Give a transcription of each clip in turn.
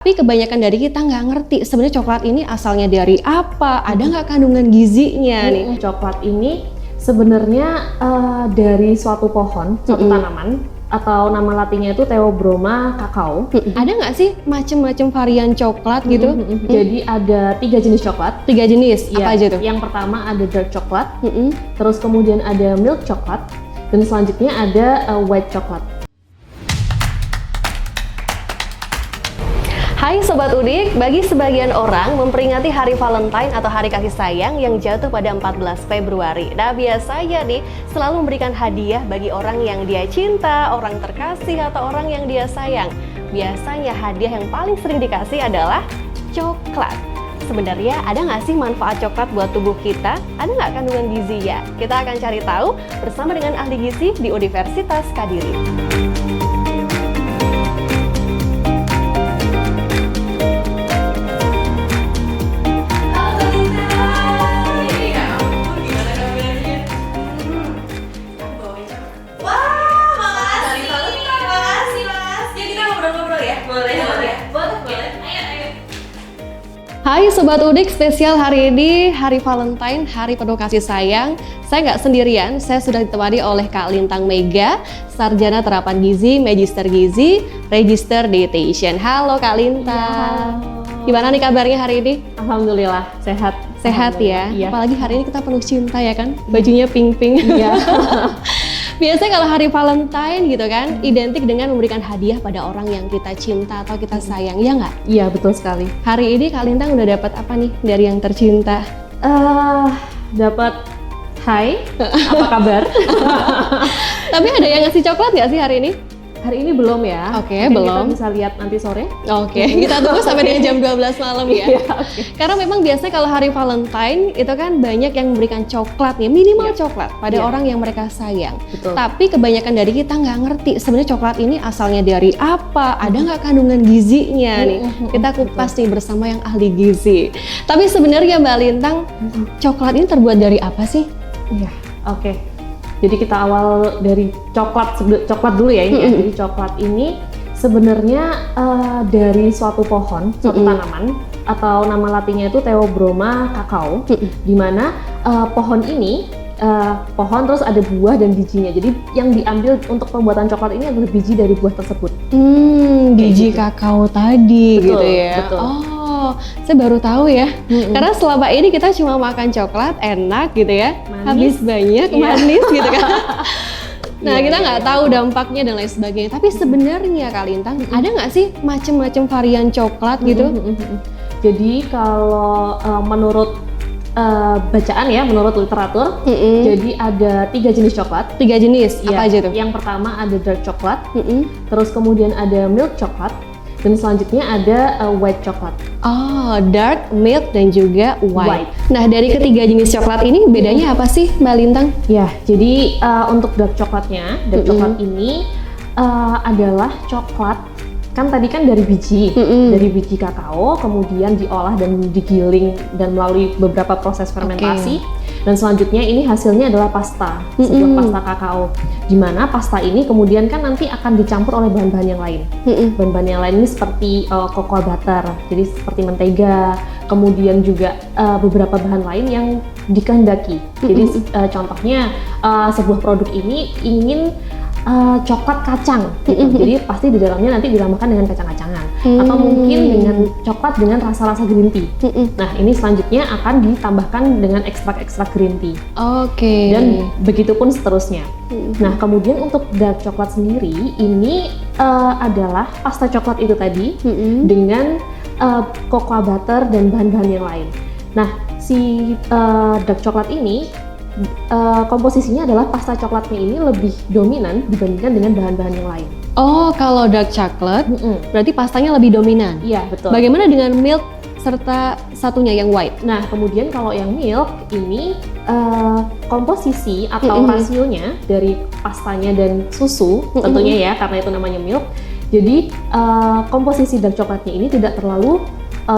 Tapi kebanyakan dari kita nggak ngerti sebenarnya coklat ini asalnya dari apa, ada nggak kandungan gizinya nih. Coklat ini sebenarnya dari suatu pohon, suatu tanaman, atau nama latinnya itu Theobroma cacao. Ada nggak sih macam-macam varian coklat gitu? Jadi ada 3 jenis coklat. 3 jenis, apa aja tuh? Yang pertama ada dark coklat, terus kemudian ada milk coklat, dan selanjutnya ada white coklat. Hai Sobat Udik, bagi sebagian orang memperingati Hari Valentine atau Hari Kasih Sayang yang jatuh pada 14 Februari. Nah biasanya nih selalu memberikan hadiah bagi orang yang dia cinta, orang terkasih atau orang yang dia sayang. Biasanya hadiah yang paling sering dikasih adalah coklat. Sebenarnya ada nggak sih manfaat coklat buat tubuh kita? Ada nggak kandungan gizinya? Kita akan cari tahu bersama dengan ahli gizi di Universitas Kadiri. Hai Sobat Udik, spesial hari ini Hari Valentine, Hari Penuh Kasih Sayang. Saya nggak sendirian, saya sudah ditemani oleh Kak Lintang Mega, Sarjana Terapan Gizi, Magister Gizi, Register Dietitian. Halo Kak Lintang. Gimana nih kabarnya hari ini? Alhamdulillah, sehat. Sehat ya? Iya. Apalagi hari ini kita penuh cinta ya kan? Bajunya pink-pink. Iya. Biasanya kalau hari Valentine gitu kan, identik dengan memberikan hadiah pada orang yang kita cinta atau kita sayang, ya nggak? Iya, betul sekali. Hari ini Kak Lintang udah dapat apa nih dari yang tercinta? Dapat hai, apa kabar? Tapi ada yang ngasih coklat nggak sih hari ini? Hari ini belum ya. Oke, Mungkin belum. Kita bisa lihat nanti sore. Oke, kita tunggu sampai dengan jam 12 malam ya. Iya, oke. Karena memang biasanya kalau hari Valentine itu kan banyak yang memberikan coklat nih, minimal coklat pada orang yang mereka sayang. Betul. Tapi kebanyakan dari kita nggak ngerti sebenarnya coklat ini asalnya dari apa, ada nggak kandungan gizinya nih. Kita kupas nih bersama yang ahli gizi. Tapi sebenarnya Mbak Lintang, coklat ini terbuat dari apa sih? Iya, oke. Jadi kita awal dari coklat dulu ya ini ya. Jadi coklat ini sebenarnya dari suatu pohon, suatu tanaman, atau nama latinnya itu Theobroma cacao, di mana pohon ini pohon terus ada buah dan bijinya. Jadi yang diambil untuk pembuatan coklat ini adalah biji dari buah tersebut. Biji gitu. kakao tadi. Betul, gitu ya. betul. Oh, saya baru tahu ya. Karena selama ini kita cuma makan coklat enak gitu ya. Manis. Habis banyak Iya. manis gitu kan. Nah, Iya, kita iya, nggak iya. tahu dampaknya dan lain sebagainya. Tapi sebenarnya Kak Lintang, ada nggak sih macam-macam varian coklat gitu? Jadi kalau menurut bacaan ya, menurut literatur, jadi ada 3 jenis coklat. 3 jenis, Iya. apa aja tuh? Yang pertama ada dark coklat, terus kemudian ada milk coklat, dan selanjutnya ada white coklat. Oh, dark, milk, dan juga white. White. Nah, dari ketiga jenis coklat ini bedanya apa sih Mbak Lintang? Ya, jadi untuk dark coklatnya, dark coklat ini adalah coklat. Kan tadi kan dari biji kakao, kemudian diolah dan digiling dan melalui beberapa proses fermentasi. Dan selanjutnya ini hasilnya adalah pasta, sebuah pasta kakao. Di mana pasta ini kemudian kan nanti akan dicampur oleh bahan-bahan yang lain. Bahan-bahan yang lain ini seperti cocoa butter, jadi seperti mentega, kemudian juga beberapa bahan lain yang dikehendaki. Jadi contohnya sebuah produk ini ingin coklat kacang, gitu. Jadi pasti di dalamnya nanti ditambahkan dengan kacang-kacangan, atau mungkin dengan coklat dengan rasa-rasa green tea. Nah ini selanjutnya akan ditambahkan dengan ekstrak-ekstrak green tea. Oke. Dan begitupun seterusnya. Nah kemudian untuk dark coklat sendiri ini adalah pasta coklat itu tadi dengan cocoa butter dan bahan-bahan yang lain. Nah si dark coklat ini komposisinya adalah pasta coklatnya ini lebih dominan dibandingkan dengan bahan-bahan yang lain. Oh, kalau dark chocolate berarti pastanya lebih dominan. Iya, betul. Bagaimana dengan milk serta satunya yang white? Nah, kemudian kalau yang milk ini komposisi atau rasionya dari pastanya dan susu tentunya ya, karena itu namanya milk. Jadi komposisi dark coklatnya ini tidak terlalu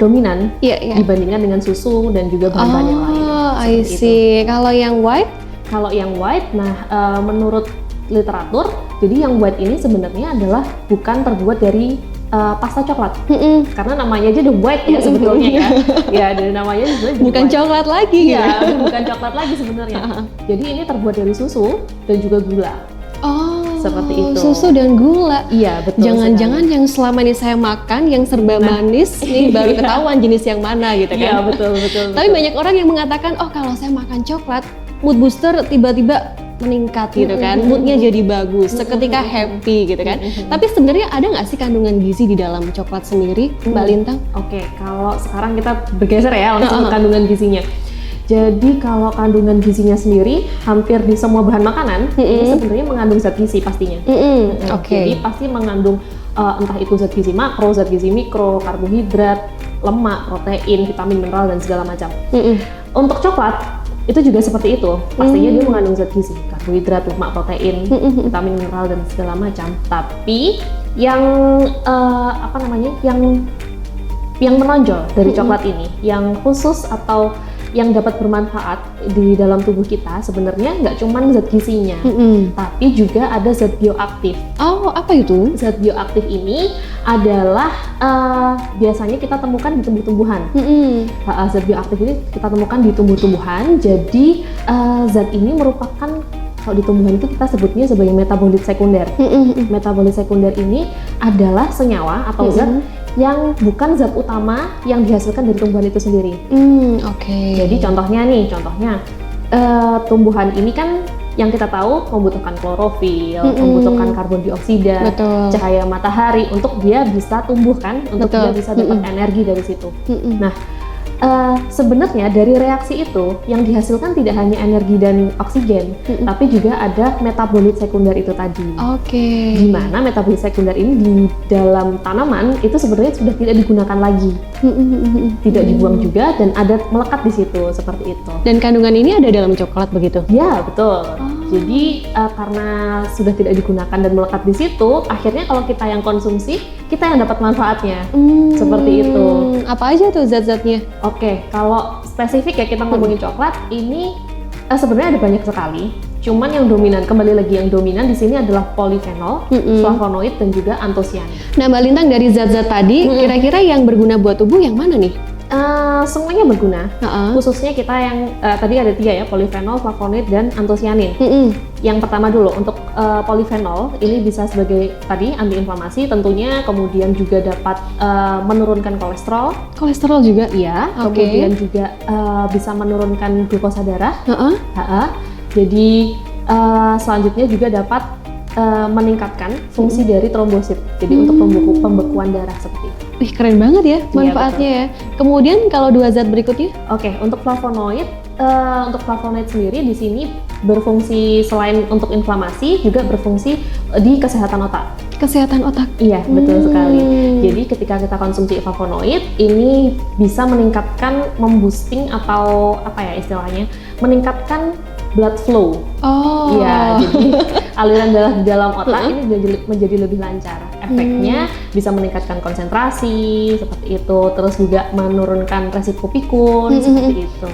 dominan dibandingkan dengan susu dan juga bahan-bahan yang lain. Oh, I see. Kalau yang white? Kalau yang white, nah menurut literatur, jadi yang white ini sebenarnya adalah bukan terbuat dari pasta coklat. Karena namanya aja udah white ya sebetulnya ya. Ya, dari namanya sebenarnya Bukan white. coklat lagi Iya, gitu. bukan coklat lagi sebenarnya. Jadi ini terbuat dari susu dan juga gula. Oh, Seperti itu. Susu dan gula. Iya, betul. Jangan-jangan yang selama ini saya makan yang serba manis nih baru Iya. ketahuan jenis yang mana gitu kan. Iya, betul. Tapi banyak orang yang mengatakan, oh kalau saya makan coklat, mood booster tiba-tiba meningkat gitu kan, moodnya jadi bagus, seketika happy gitu kan. Tapi sebenarnya ada nggak sih kandungan gizi di dalam coklat sendiri, Mbak Lintang? Oke, kalau sekarang kita bergeser ya langsung ke kandungan gizinya. Jadi kalau kandungan gizinya sendiri hampir di semua bahan makanan ini sebenarnya mengandung zat gizi pastinya. Oke. Jadi pasti mengandung entah itu zat gizi makro, zat gizi mikro, karbohidrat, lemak, protein, vitamin, mineral dan segala macam. Untuk coklat itu juga seperti itu. Pastinya dia mengandung zat gizi, karbohidrat, lemak, protein, vitamin, mineral dan segala macam. Tapi yang yang menonjol dari coklat ini, yang khusus atau yang dapat bermanfaat di dalam tubuh kita sebenarnya nggak cuma zat gizinya, tapi juga ada zat bioaktif. Oh, apa itu? Zat bioaktif ini adalah biasanya kita temukan di tumbuh-tumbuhan. Zat bioaktif ini kita temukan di tumbuh-tumbuhan. Jadi zat ini merupakan, kalau di tumbuhan itu kita sebutnya sebagai metabolit sekunder. Metabolit sekunder ini adalah senyawa atau zat yang bukan zat utama yang dihasilkan dari tumbuhan itu sendiri. Oke. Jadi contohnya tumbuhan ini kan yang kita tahu membutuhkan klorofil, membutuhkan karbon dioksida, Betul. cahaya matahari untuk dia bisa tumbuh kan, untuk Betul. dia bisa dapat energi dari situ. Nah, sebenarnya dari reaksi itu yang dihasilkan tidak hanya energi dan oksigen, tapi juga ada metabolit sekunder itu tadi. Oke. Di mana metabolit sekunder ini di dalam tanaman itu sebenarnya sudah tidak digunakan lagi, tidak dibuang juga dan ada melekat di situ seperti itu. Dan kandungan ini ada dalam coklat begitu? Ya betul. Jadi karena sudah tidak digunakan dan melekat di situ, akhirnya kalau kita yang konsumsi, kita yang dapat manfaatnya. Seperti itu. Apa aja tuh zat-zatnya? Oke, kalau spesifik ya kita ngomongin coklat, ini sebenarnya ada banyak sekali. Cuman yang dominan, kembali lagi yang dominan di sini adalah polifenol, flavonoid dan juga antosianin. Nah, Mbak Lintang, dari zat-zat tadi, kira-kira yang berguna buat tubuh yang mana nih? Semuanya berguna. Khususnya kita yang tadi ada 3 ya, polifenol, flavonoid dan antosianin. Yang pertama dulu untuk polifenol ini bisa sebagai tadi antiinflamasi tentunya, kemudian juga dapat menurunkan kolesterol. Kolesterol juga? Iya. Oke. Kemudian juga bisa menurunkan glukosa darah. Jadi selanjutnya juga dapat meningkatkan fungsi dari trombosit. Jadi untuk pembekuan darah seperti itu. Wih, keren banget ya manfaatnya ya. Kemudian kalau 2 zat berikutnya? Oke, untuk flavonoid sendiri di sini berfungsi selain untuk inflamasi juga berfungsi di kesehatan otak. Kesehatan otak? Iya, betul sekali. Jadi ketika kita konsumsi flavonoid ini bisa meningkatkan, memboosting atau apa ya istilahnya, meningkatkan blood flow. Oh. Iya, jadi aliran darah di dalam otak ini menjadi lebih lancar. Efeknya bisa meningkatkan konsentrasi seperti itu, terus juga menurunkan resiko pikun seperti itu.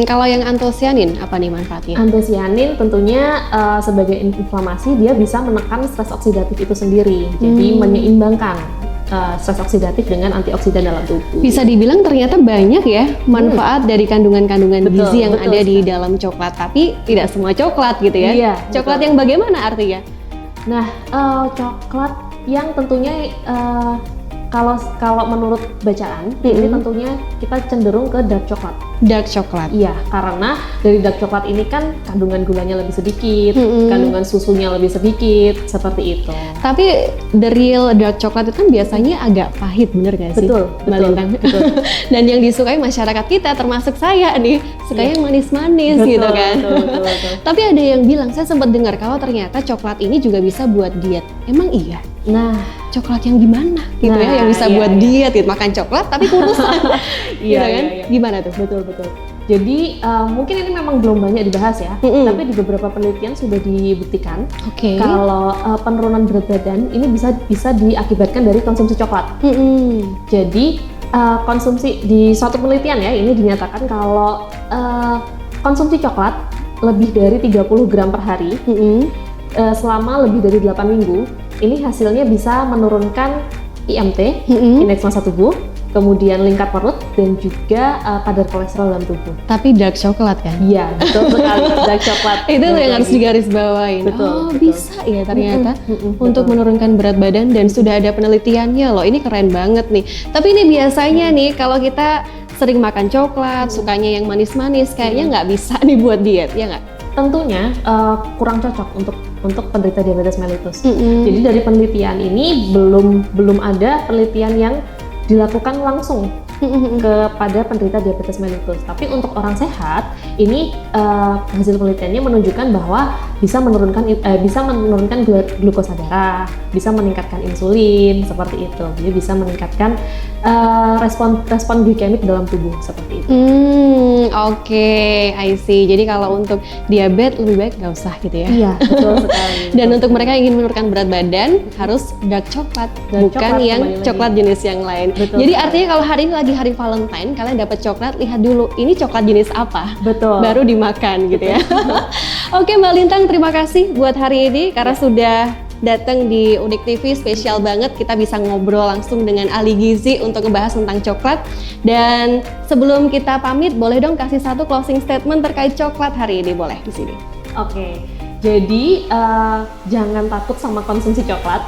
Kalau yang antosianin apa nih manfaatnya? Antosianin tentunya sebagai inflamasi dia bisa menekan stres oksidatif itu sendiri, jadi menyeimbangkan stres oksidatif dengan antioksidan dalam tubuh. Bisa dibilang ternyata banyak ya manfaat dari kandungan-kandungan gizi yang ada di sekali. dalam coklat, tapi tidak semua coklat gitu ya. Iya, Coklat betul. yang bagaimana artinya? Nah, coklat yang tentunya kalau menurut bacaan ini tentunya kita cenderung ke dark coklat. Dark coklat. Iya, karena dari dark coklat ini kan kandungan gulanya lebih sedikit, kandungan susunya lebih sedikit, seperti itu. Tapi the real dark coklat itu kan biasanya agak pahit, bener gak sih? Betul, Mbak Lintang? betul. Dan yang disukai masyarakat kita, termasuk saya nih, sukanya yang manis-manis Betul, gitu kan. betul. Tapi ada yang bilang, saya sempat dengar kalau ternyata coklat ini juga bisa buat diet. Emang iya? Nah, Coklat yang gimana gitu Nah, ya, yang bisa iya, buat iya. diet gitu, makan coklat tapi kurusan. Gitu kan? iya. Gimana tuh? Betul. Jadi mungkin ini memang belum banyak dibahas ya, tapi di beberapa penelitian sudah dibuktikan Oke. kalau penurunan berat badan ini bisa diakibatkan dari konsumsi coklat. Jadi konsumsi di suatu penelitian ya ini dinyatakan kalau konsumsi coklat lebih dari 30 gram per hari selama lebih dari 8 minggu, ini hasilnya bisa menurunkan IMT, Mm-mm. indeks massa tubuh, kemudian lingkar perut, dan juga kadar kolesterol dalam tubuh. Tapi dark coklat kan? Iya, betul sekali. Dark coklat. Itu tuh yang Balik harus lagi. digarisbawain. Betul, Oh, betul. bisa ya ternyata untuk betul. menurunkan berat badan dan sudah ada penelitiannya loh. Ini keren banget nih. Tapi ini biasanya nih kalau kita sering makan coklat, sukanya yang manis-manis, kayaknya nggak bisa nih buat diet, ya nggak? Tentunya kurang cocok untuk penderita diabetes mellitus. Mm-mm. Jadi dari penelitian ini belum ada penelitian yang dilakukan langsung kepada penderita diabetes mellitus. Tapi untuk orang sehat, ini hasil penelitiannya menunjukkan bahwa bisa menurunkan glukosa darah, bisa meningkatkan insulin seperti itu. Jadi bisa meningkatkan respon glikemik dalam tubuh seperti itu. Oke, I see. Jadi kalau untuk diabetes lebih baik nggak usah gitu ya. Iya, betul sekali. Dan untuk mereka yang ingin menurunkan berat badan harus dark coklat, Dark bukan coklat, yang kembali lagi. coklat jenis yang lain. Betul Jadi sekali. artinya kalau hari ini lagi hari Valentine, kalian dapat coklat, lihat dulu ini coklat jenis apa, Betul. baru dimakan gitu ya. Oke Mbak Lintang, terima kasih buat hari ini karena sudah datang di Unik TV, spesial banget kita bisa ngobrol langsung dengan ahli gizi untuk ngebahas tentang coklat. Dan sebelum kita pamit, boleh dong kasih satu closing statement terkait coklat hari ini, boleh di sini. Oke, jadi jangan takut sama konsumsi coklat.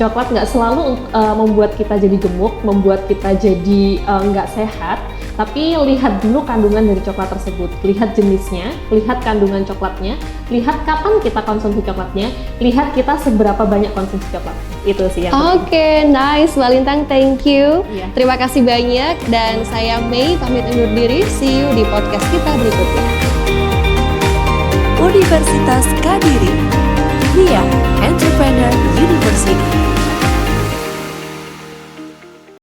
Coklat nggak selalu membuat kita jadi gemuk, membuat kita jadi nggak sehat. Tapi lihat dulu kandungan dari coklat tersebut, lihat jenisnya, lihat kandungan coklatnya, lihat kapan kita konsumsi coklatnya, lihat kita seberapa banyak konsumsi coklat. Itu sih yang penting. Oke, nice Mbak Lintang, thank you. Iya. Terima kasih banyak dan saya Mei pamit undur diri. See you di podcast kita berikutnya. Universitas Kadiri, Ria Entrepreneur University.